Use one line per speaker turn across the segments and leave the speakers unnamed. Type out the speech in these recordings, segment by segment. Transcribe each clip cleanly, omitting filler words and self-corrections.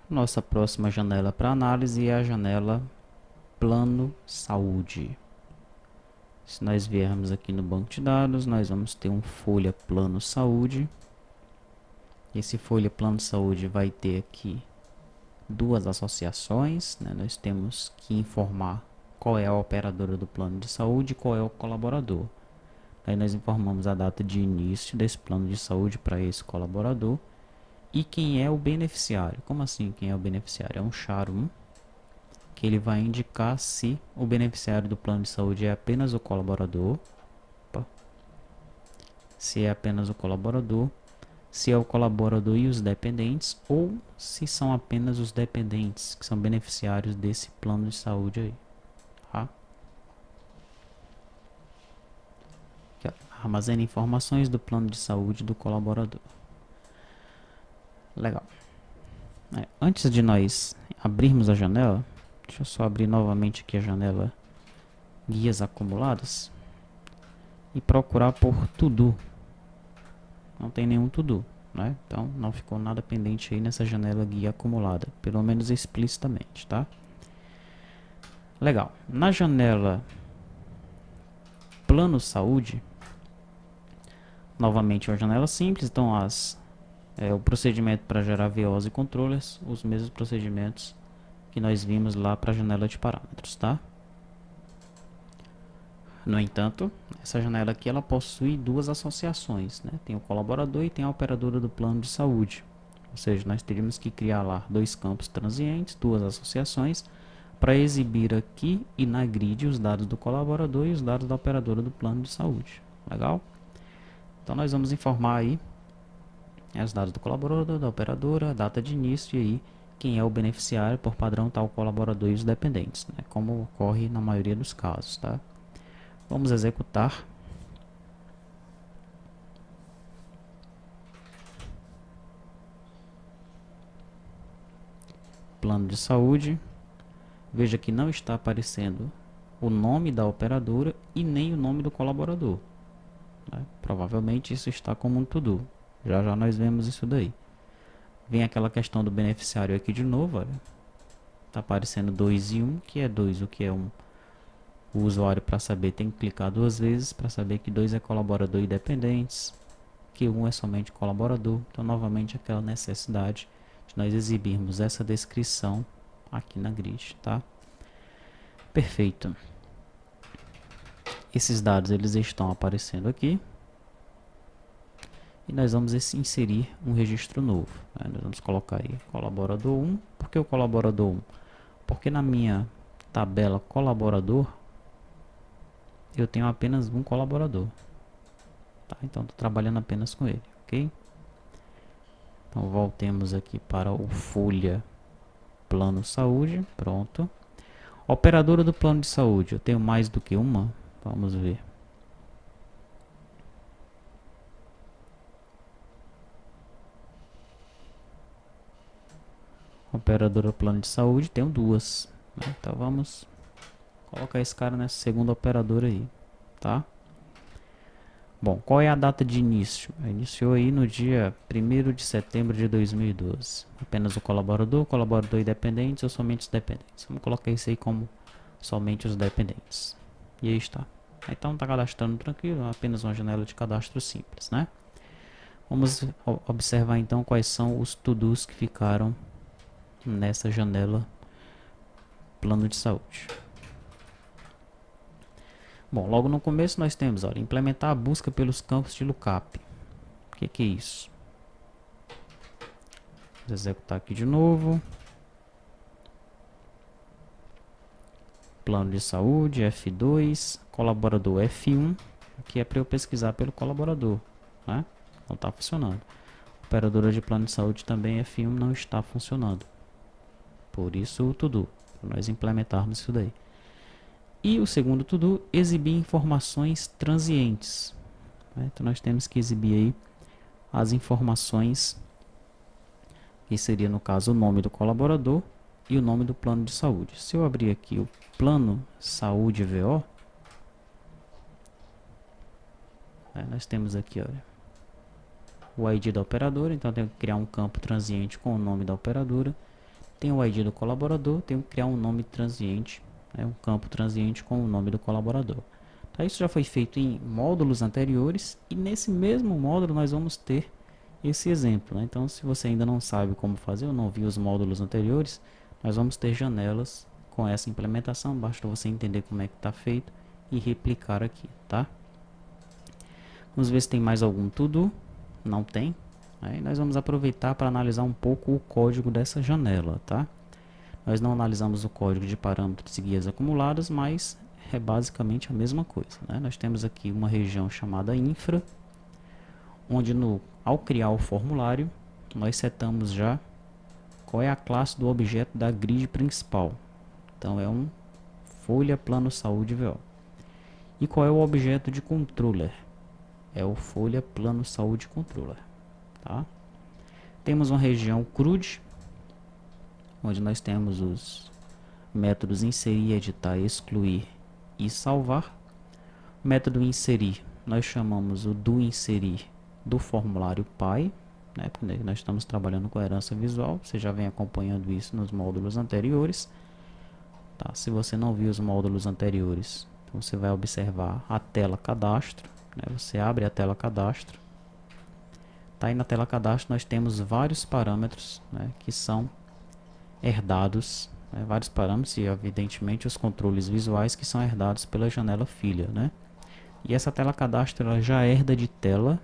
Nossa próxima janela para análise é a janela Plano Saúde. Se nós viermos aqui no banco de dados, nós vamos ter um folha Plano Saúde. Esse folha Plano Saúde vai ter aqui duas associações, né? Nós temos que informar qual é a operadora do plano de saúde e qual é o colaborador. Aí nós informamos a data de início desse plano de saúde para esse colaborador e quem é o beneficiário. Como assim quem é o beneficiário? É um char 1 que ele vai indicar se o beneficiário do plano de saúde é apenas o colaborador, se é apenas o colaborador, se é o colaborador e os dependentes, ou se são apenas os dependentes que são beneficiários desse plano de saúde aí. Tá? Aqui, ó, armazena informações do plano de saúde do colaborador. Legal. Antes de nós abrirmos a janela, deixa eu só abrir novamente aqui a janela guias acumuladas e procurar por tudo. Não tem nenhum tudo, né? Então não ficou nada pendente aí nessa janela guia acumulada, pelo menos explicitamente, tá? Legal. Na janela plano saúde, novamente uma janela simples, então o procedimento para gerar VOs e controllers, os mesmos procedimentos que nós vimos lá para a janela de parâmetros, tá? No entanto, essa janela aqui ela possui duas associações, né? Tem o colaborador e tem a operadora do plano de saúde. Ou seja, nós teríamos que criar lá dois campos transientes, duas associações, para exibir aqui e na grid os dados do colaborador e os dados da operadora do plano de saúde. Legal? Então nós vamos informar aí os dados do colaborador, da operadora, a data de início e aí quem é o beneficiário, por padrão tá o colaborador e os dependentes, né? Como ocorre na maioria dos casos, tá? Vamos executar. Plano de saúde. Veja que não está aparecendo o nome da operadora e nem o nome do colaborador, né? Provavelmente isso está como um to-do. Já já nós vemos isso daí. Vem aquela questão do beneficiário aqui de novo. Está aparecendo 2 e 1, que é 2, o que é 1. O usuário, para saber, tem que clicar duas vezes para saber que 2 é colaborador e dependentes, que 1 é somente colaborador. Então, novamente, aquela necessidade de nós exibirmos essa descrição aqui na grid, tá? Perfeito. Esses dados eles estão aparecendo aqui. E nós vamos inserir um registro novo, né? Nós vamos colocar aí colaborador 1. Por que o colaborador 1? Porque na minha tabela colaborador eu tenho apenas um colaborador, tá? Então estou trabalhando apenas com ele, ok? Então voltemos aqui para o folha plano saúde, pronto. Operadora do plano de saúde, eu tenho mais do que uma? Vamos ver. Operadora plano de saúde, tenho duas, né? Então vamos colocar esse cara nessa segunda operadora aí, tá? Bom, qual é a data de início? Iniciou aí no dia 1º de setembro de 2012. Apenas o colaborador e dependentes ou somente os dependentes? Vamos colocar isso aí como somente os dependentes. E aí está. Então está cadastrando tranquilo, apenas uma janela de cadastro simples, né? Vamos observar então quais são os to-dos que ficaram nessa janela plano de saúde. Bom, logo no começo nós temos, olha, implementar a busca pelos campos de lookup. O que é isso? Vou executar aqui de novo. Plano de saúde, F2, colaborador F1. Aqui é para eu pesquisar pelo colaborador, né? Não está funcionando. Operadora de plano de saúde também F1 não está funcionando. Por isso o to-do, para nós implementarmos isso daí. E o segundo to-do, exibir informações transientes, né? Então nós temos que exibir aí as informações, que seria no caso o nome do colaborador e o nome do plano de saúde. Se eu abrir aqui o plano saúde VO, nós temos aqui, olha, o ID da operadora, então eu tenho que criar um campo transiente com o nome da operadora. tem o ID do colaborador, tenho que criar um nome transiente, né, um campo transiente com o nome do colaborador. Tá, isso já foi feito em módulos anteriores e nesse mesmo módulo nós vamos ter esse exemplo, né? Então, se você ainda não sabe como fazer ou não viu os módulos anteriores, nós vamos ter janelas com essa implementação. Basta você entender como é que está feito e replicar aqui, tá? Vamos ver se tem mais algum to-do. Não tem. Aí nós vamos aproveitar para analisar um pouco o código dessa janela, tá? Nós não analisamos o código de parâmetros e guias acumulados, mas é basicamente a mesma coisa, né? Nós temos aqui uma região chamada infra, onde ao criar o formulário, nós setamos já qual é a classe do objeto da grid principal. Então é um folha plano saúde VO. E qual é o objeto de controller? É o folha plano saúde controller, tá? Temos uma região CRUD, onde nós temos os métodos inserir, editar, excluir e salvar. O método inserir, nós chamamos o do inserir do formulário PAI, né, porque nós estamos trabalhando com herança visual, você já vem acompanhando isso nos módulos anteriores. Tá? Se você não viu os módulos anteriores, então você vai observar a tela cadastro, né? Você abre a tela cadastro. Tá? E na tela cadastro nós temos vários parâmetros, né, que são herdados, né, vários parâmetros e evidentemente os controles visuais que são herdados pela janela filha, né? E essa tela cadastro ela já herda de tela,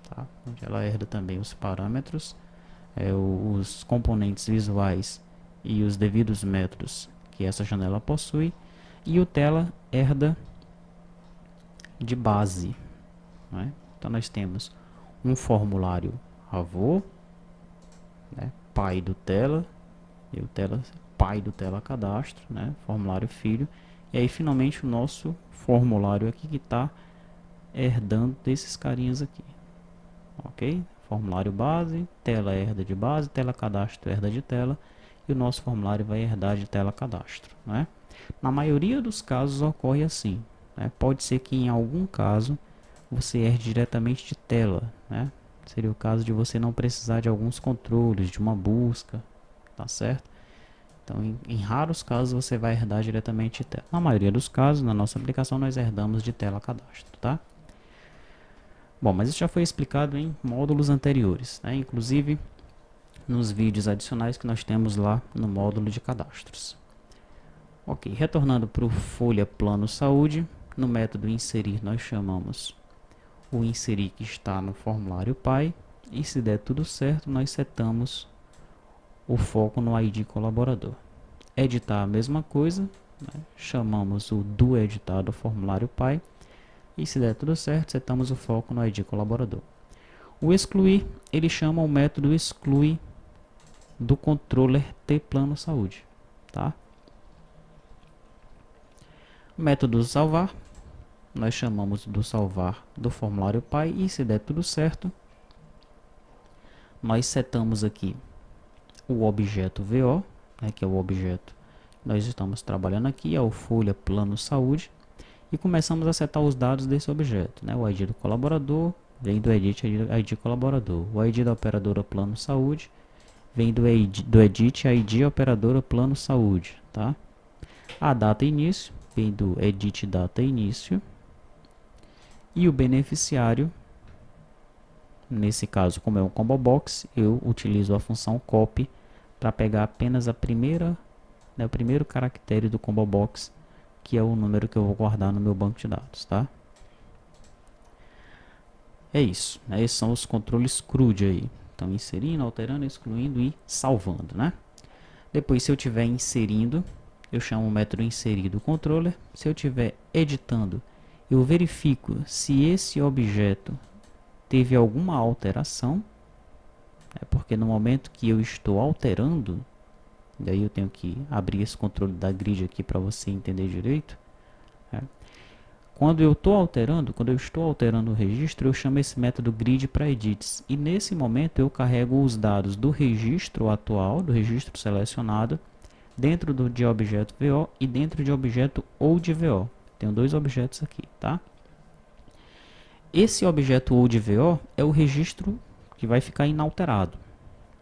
tá? Onde ela herda também os parâmetros, os componentes visuais e os devidos métodos que essa janela possui, e o tela herda de base, né? Então nós temos um formulário avô, né, pai do tela, e o tela pai do tela cadastro, né, formulário filho, e aí finalmente o nosso formulário aqui que está herdando desses carinhas aqui, ok? Formulário base, tela herda de base, tela cadastro herda de tela, e o nosso formulário vai herdar de tela cadastro, né? Na maioria dos casos ocorre assim, né? Pode ser que em algum caso você herde diretamente de tela, né? Seria o caso de você não precisar de alguns controles, de uma busca, tá certo? Então, em raros casos você vai herdar diretamente de tela. Na maioria dos casos, na nossa aplicação, nós herdamos de tela cadastro, tá? Bom, mas isso já foi explicado em módulos anteriores, né? Inclusive nos vídeos adicionais que nós temos lá no módulo de cadastros. Ok, retornando para o folha plano saúde, no método inserir nós chamamos o inserir que está no formulário PAI, e se der tudo certo nós setamos o foco no ID colaborador. Editar a mesma coisa, né? Chamamos o do editar do formulário PAI, e se der tudo certo setamos o foco no ID colaborador. O excluir, ele chama o método exclui do controller T plano saúde, tá? O método salvar, nós chamamos do salvar do formulário PAI, e se der tudo certo, nós setamos aqui o objeto VO, né, que é o objeto que nós estamos trabalhando aqui, é o folha plano saúde, e começamos a setar os dados desse objeto, né? O ID do colaborador vem do ID colaborador, o ID da operadora plano saúde vem do edit ID operadora plano saúde, tá? A data início vem do edit data início, e o beneficiário, nesse caso, como é um combo box, eu utilizo a função copy para pegar apenas a primeira, né, o primeiro caractere do combo box, que é o número que eu vou guardar no meu banco de dados, tá? É isso, né? Esses são os controles CRUD aí. Então, inserindo, alterando, excluindo e salvando, né? Depois, se eu estiver inserindo, eu chamo o método inserir do controller. Se eu estiver editando, eu verifico se esse objeto teve alguma alteração, porque no momento que eu estou alterando, daí eu tenho que abrir esse controle da grid aqui para você entender direito. Quando eu estou alterando o registro, eu chamo esse método grid para edits, e nesse momento eu carrego os dados do registro atual, do registro selecionado, dentro de objeto VO e dentro de objeto oldVO. Tenho dois objetos aqui, tá? Esse objeto oldVO é o registro que vai ficar inalterado,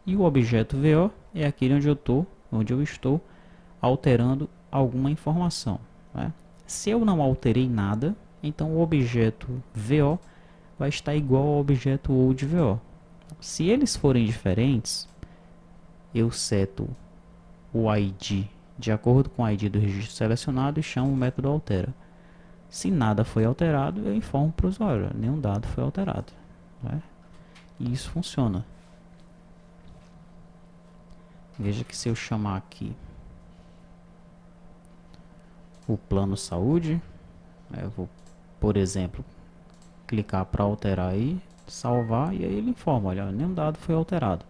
E o objeto VO é aquele onde eu estou alterando alguma informação, né? Se eu não alterei nada, então o objeto VO vai estar igual ao objeto oldVO. Se eles forem diferentes, eu seto o ID de acordo com o ID do registro selecionado e chamo o método altera. Se nada foi alterado, eu informo para o usuário, nenhum dado foi alterado, né? E isso funciona. Veja que se eu chamar aqui o plano saúde, eu vou, por exemplo, clicar para alterar aí, salvar, e aí ele informa, olha, nenhum dado foi alterado.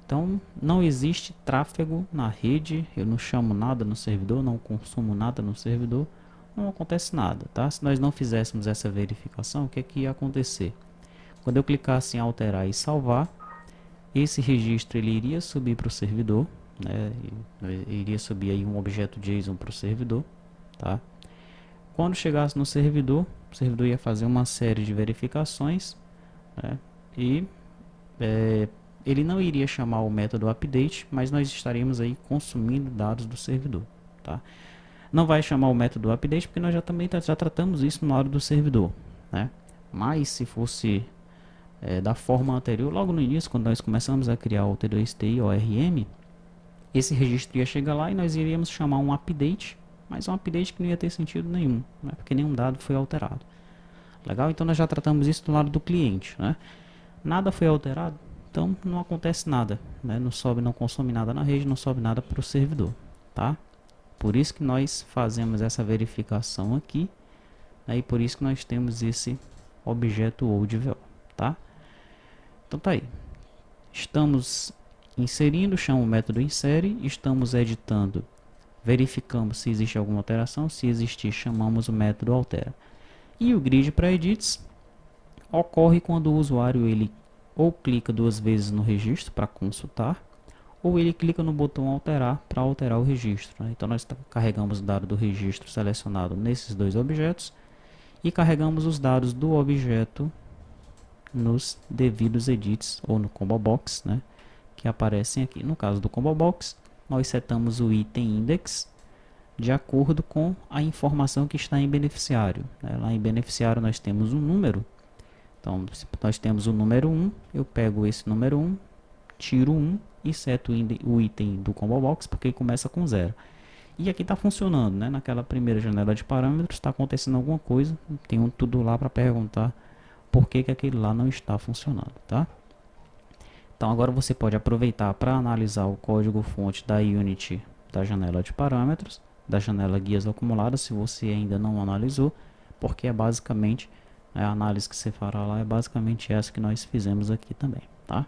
Então não existe tráfego na rede, eu não chamo nada no servidor, não consumo nada no servidor, não acontece nada, tá? Se nós não fizéssemos essa verificação, o que é que ia acontecer? Quando eu clicasse em alterar e salvar, esse registro ele iria subir para o servidor, né? Iria subir aí um objeto JSON para o servidor, tá? Quando chegasse no servidor, o servidor ia fazer uma série de verificações, né? E ele não iria chamar o método update, mas nós estaríamos aí consumindo dados do servidor, tá? Não vai chamar o método update porque nós já tratamos isso na hora do servidor, né? Mas se fosse da forma anterior, logo no início, quando nós começamos a criar o T2TI ORM, esse registro ia chegar lá e nós iríamos chamar um update, mas um update que não ia ter sentido nenhum, né? Porque nenhum dado foi alterado. Legal? Então nós já tratamos isso do lado do cliente, né? Nada foi alterado, então não acontece nada, né? Não sobe, não consome nada na rede, não sobe nada para o servidor, tá? Por isso que nós fazemos essa verificação aqui, né? E por isso que nós temos esse objeto oldVO, tá? Então tá aí. Estamos inserindo, chama o método insere, estamos editando, verificamos se existe alguma alteração, se existir chamamos o método altera. E o grid para edits ocorre quando o usuário ele ou clica duas vezes no registro para consultar, ou ele clica no botão alterar para alterar o registro, né? Então nós carregamos o dado do registro selecionado nesses dois objetos e carregamos os dados do objeto nos devidos edits ou no combo box, né, que aparecem aqui. No caso do combo box, nós setamos o item index de acordo com a informação que está em beneficiário, né? Lá em beneficiário nós temos um número. Então, se nós temos o número 1, eu pego esse número 1, tiro 1 e seto o item do combo box porque ele começa com 0. E aqui está funcionando, né? Naquela primeira janela de parâmetros está acontecendo alguma coisa, tem um tudo lá para perguntar por que aquele lá não está funcionando, tá? Então agora você pode aproveitar para analisar o código fonte da Unity da janela de parâmetros, da janela guias acumuladas, se você ainda não analisou, porque é basicamente a análise que você fará lá é basicamente essa que nós fizemos aqui também, tá?